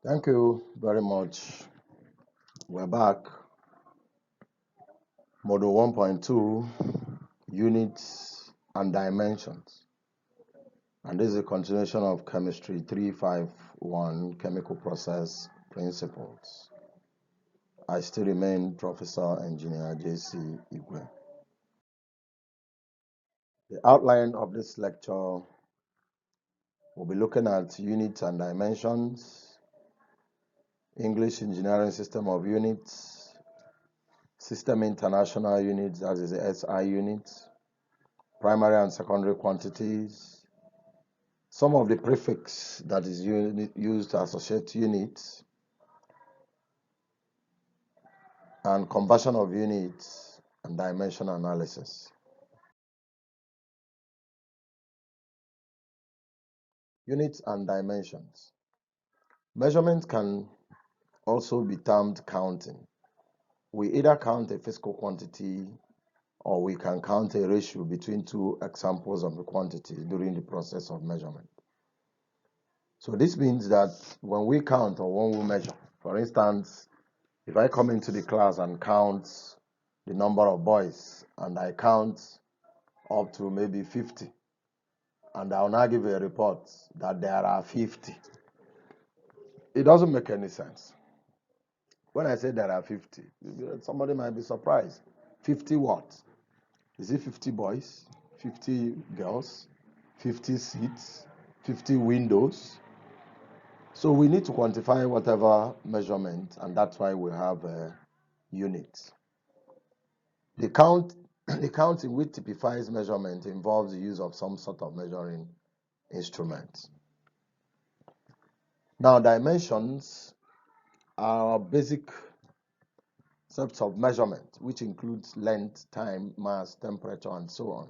Thank you very much. We're back. Model 1.2, units and dimensions. And this is a continuation of chemistry 351, chemical process principles. I still remain Professor Engineer J.C. Igwe. The outline of this lecture will be looking at units and dimensions, English Engineering System of Units, System International Units, that is the SI units, primary and secondary quantities, some of the prefix that is used to associate units, and conversion of units and dimension analysis. Units and dimensions. Measurement can also be termed counting. We either count a physical quantity or we can count a ratio between two examples of the quantity during the process of measurement. So this means that when we count or when we measure, for instance, if I come into the class and count the number of boys and I count up to maybe 50, and I'll now give a report that there are 50, it doesn't make any sense. When I say there are 50, somebody might be surprised. 50 what? Is it 50 boys, 50 girls, 50 seats, 50 windows? So we need to quantify whatever measurement, and that's why we have units. The counting which typifies measurement involves the use of some sort of measuring instrument. Now, dimensions are basic sets of measurement, which includes length, time, mass, temperature, and so on.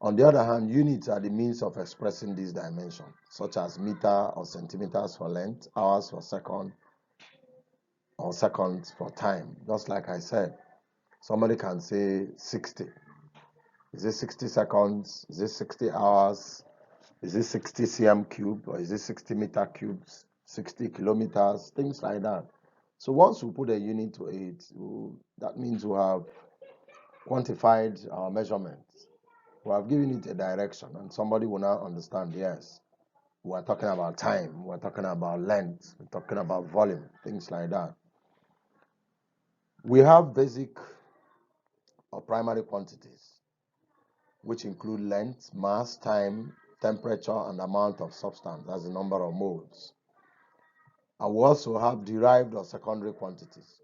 On the other hand, units are the means of expressing these dimensions, such as meter or centimeters for length, hours for second, or seconds for time. Just like I said, somebody can say 60. Is it 60 seconds? Is it 60 hours? Is it 60 cm cube? Or is it 60 meter cubes? 60 kilometers? Things like that. So once we put a unit to it, that means we have quantified our measurements. We have given it a direction, and somebody will now understand, yes, we're talking about time, we're talking about length, we're talking about volume, things like that. We have basic or primary quantities, which include length, mass, time, temperature, and amount of substance, that's the number of moles. And we also have derived or secondary quantities,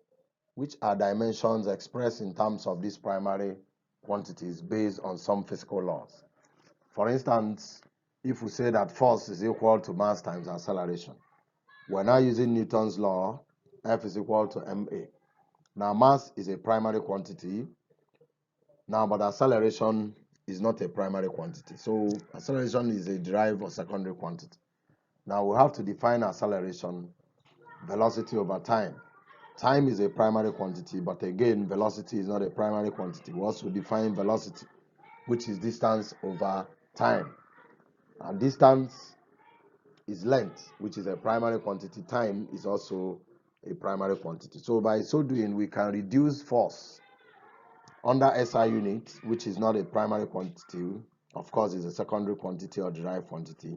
which are dimensions expressed in terms of these primary quantities based on some physical laws. For instance, if we say that force is equal to mass times acceleration, we're now using Newton's law, F is equal to ma. Now, mass is a primary quantity. Now, but acceleration is not a primary quantity. So, acceleration is a derived or secondary quantity. Now, we have to define acceleration, velocity over time. Time is a primary quantity, but again, velocity is not a primary quantity. We also define velocity, which is distance over time. And distance is length, which is a primary quantity. Time is also a primary quantity. So by so doing, we can reduce force under SI unit, which is not a primary quantity, of course, is a secondary quantity or derived quantity,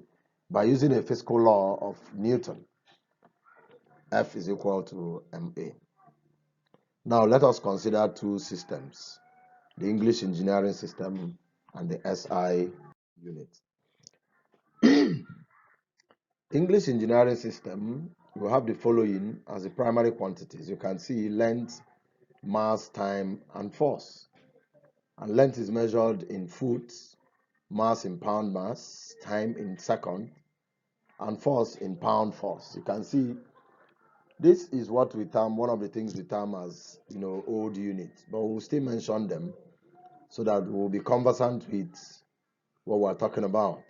by using a physical law of Newton. F is equal to ma. Now let us consider two systems, the English engineering system and the SI unit. English engineering system, you have the following as the primary quantities. You can see length, mass, time, and force. And length is measured in foot, mass in pound mass, time in second, and force in pound force. You can see this is what we term, one of the things we term as, old units, but we'll still mention them so that we'll be conversant with what we're talking about.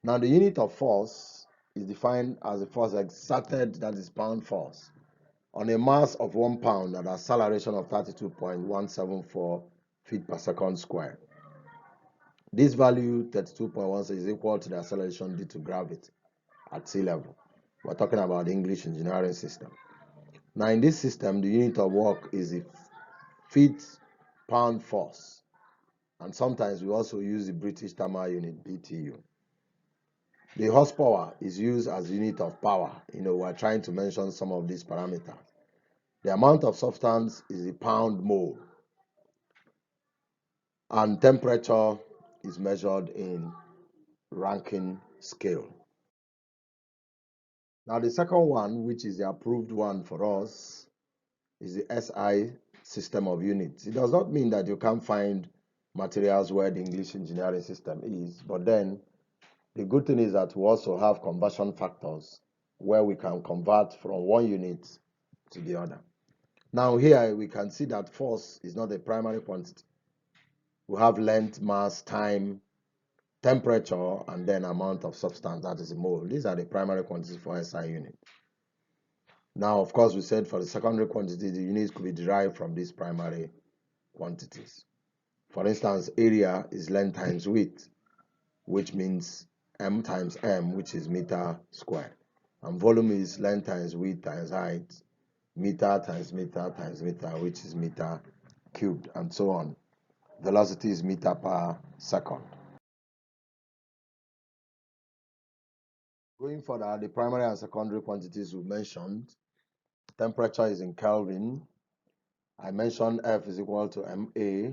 Now, the unit of force is defined as the force exerted, that is pound force, on a mass of 1 pound at an acceleration of 32.174 feet per second square. This value, 32.1, is equal to the acceleration due to gravity at sea level. We're talking about the English engineering system. Now, in this system, the unit of work is the feet pound force. And sometimes we also use the British thermal unit, BTU. The horsepower is used as unit of power. We're trying to mention some of these parameters. The amount of substance is the pound mole. And temperature is measured in Rankine scale. Now, the second one, which is the approved one for us, is the SI system of units. It does not mean that you can't find materials where the English engineering system is, but then the good thing is that we also have conversion factors where we can convert from one unit to the other. Now here we can see that force is not a primary quantity. We have length, mass, time, temperature, and then amount of substance, that is a mole. These are the primary quantities for SI unit. Now, of course, we said for the secondary quantity, the units could be derived from these primary quantities. For instance, area is length times width, which means m times m, which is meter squared. And volume is length times width times height, meter times meter times meter, which is meter cubed, and so on. Velocity is meter per second. Going further, the primary and secondary quantities we mentioned. Temperature is in Kelvin. I mentioned F is equal to MA,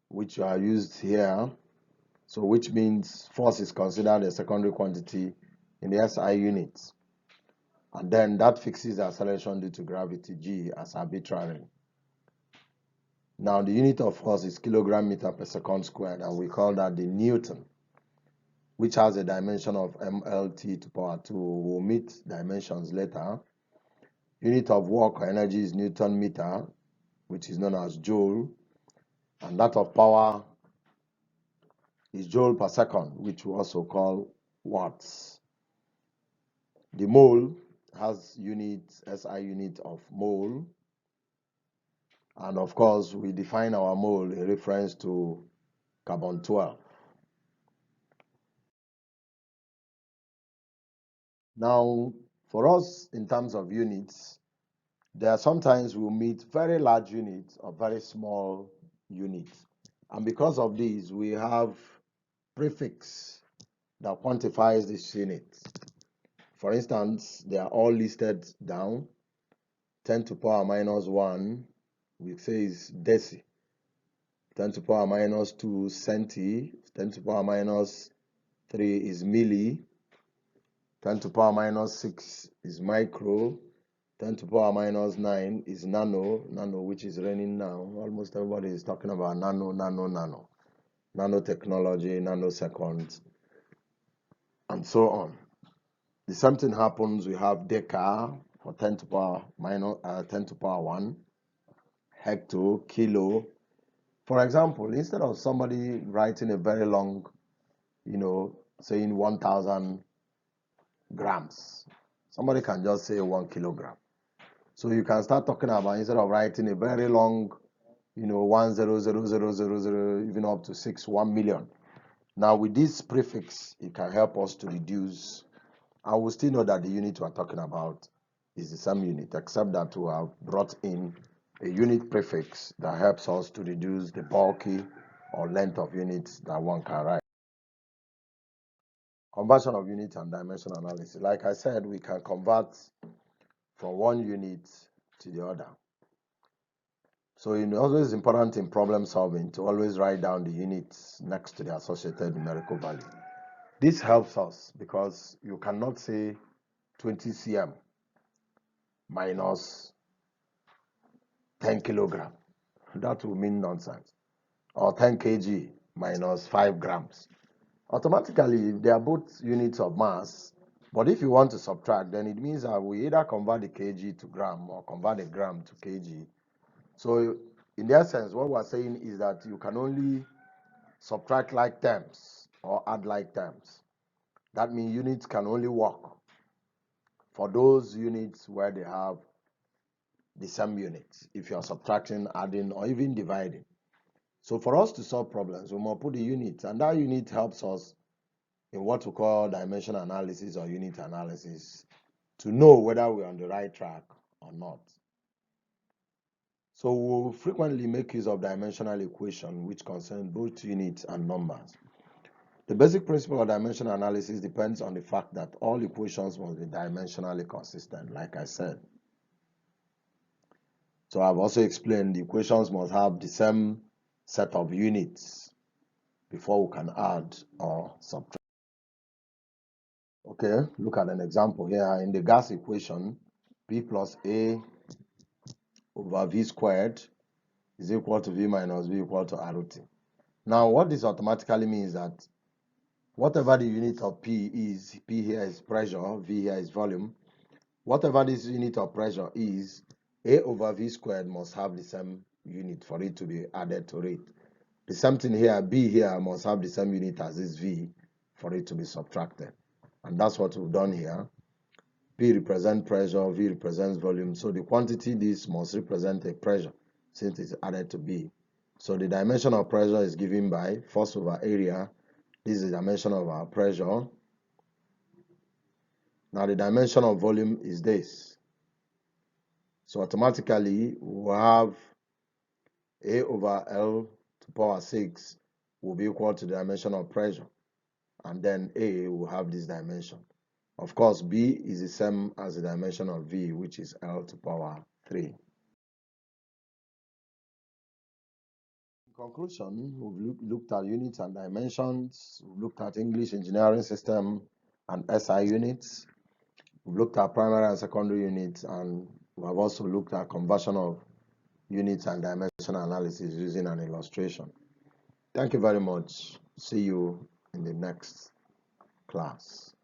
which are used here. So which means force is considered a secondary quantity in the SI units. And then that fixes the acceleration due to gravity, G, as arbitrary. Now the unit of force is kilogram meter per second squared, and we call that the Newton, which has a dimension of MLT to power 2. We'll meet dimensions later. Unit of work or energy is Newton meter, which is known as Joule. And that of power is Joule per second, which we also call watts. The mole has unit, SI unit of mole. And of course, we define our mole in reference to carbon 12. Now, for us, in terms of units, there are sometimes we'll meet very large units or very small units. And because of these, we have prefix that quantifies this unit. For instance, they are all listed down. 10 to power minus 1, we say is deci. 10 to power minus 2, centi. 10 to power minus 3 is milli. 10 to power minus 6 is micro. 10 to power minus 9 is nano, which is raining now. Almost everybody is talking about nano. Nanotechnology, nanoseconds, and so on. The same thing happens, we have deca for 10 to power minus 10 to power 1, hecto, kilo. For example, instead of somebody writing a very long, saying 1,000 grams, somebody can just say 1 kilogram. So you can start talking about, instead of writing a very long, 1,000,000, even up to 1 million. Now with this prefix, it can help us to reduce. I will still know that the unit we're talking about is the same unit, except that we have brought in a unit prefix that helps us to reduce the bulky or length of units that one can write. Conversion of unit and dimension analysis. Like I said, we can convert from one unit to the other. So it's always important in problem solving to always write down the units next to the associated numerical value. This helps us because you cannot say 20 cm minus 10 kilogram. That will mean nonsense. Or 10 kg minus 5 grams. Automatically, they are both units of mass. But if you want to subtract, then it means that we either convert the kg to gram or convert the gram to kg. So in that sense, what we're saying is that you can only subtract like terms or add like terms. That means units can only work for those units where they have the same units, if you're subtracting, adding, or even dividing. So for us to solve problems, we must put the unit, and that unit helps us in what we call dimension analysis or unit analysis to know whether we're on the right track or not. So we'll frequently make use of dimensional equation which concern both units and numbers. The basic principle of dimensional analysis depends on the fact that all equations must be dimensionally consistent, like I said. So I've also explained the equations must have the same set of units before we can add or subtract. Okay, look at an example here. In the gas equation, P plus A over V squared is equal to V minus V equal to RT. Now, what this automatically means that whatever the unit of P is, P here is pressure, V here is volume, whatever this unit of pressure is, A over V squared must have the same unit for it to be added to it. The same thing here, B here must have the same unit as this V for it to be subtracted. And that's what we've done here. P represents pressure, V represents volume. So the quantity this must represent a pressure since it's added to B. So the dimension of pressure is given by force over area. This is the dimension of our pressure. Now the dimension of volume is this. So automatically we'll have A over L to the power 6 will be equal to the dimension of pressure. And then A will have this dimension. Of course, B is the same as the dimension of V, which is L to the power 3. In conclusion, we've looked at units and dimensions. We've looked at English engineering system and SI units. We've looked at primary and secondary units, and we have also looked at conversion of units and dimension analysis using an illustration. Thank you very much. See you in the next class.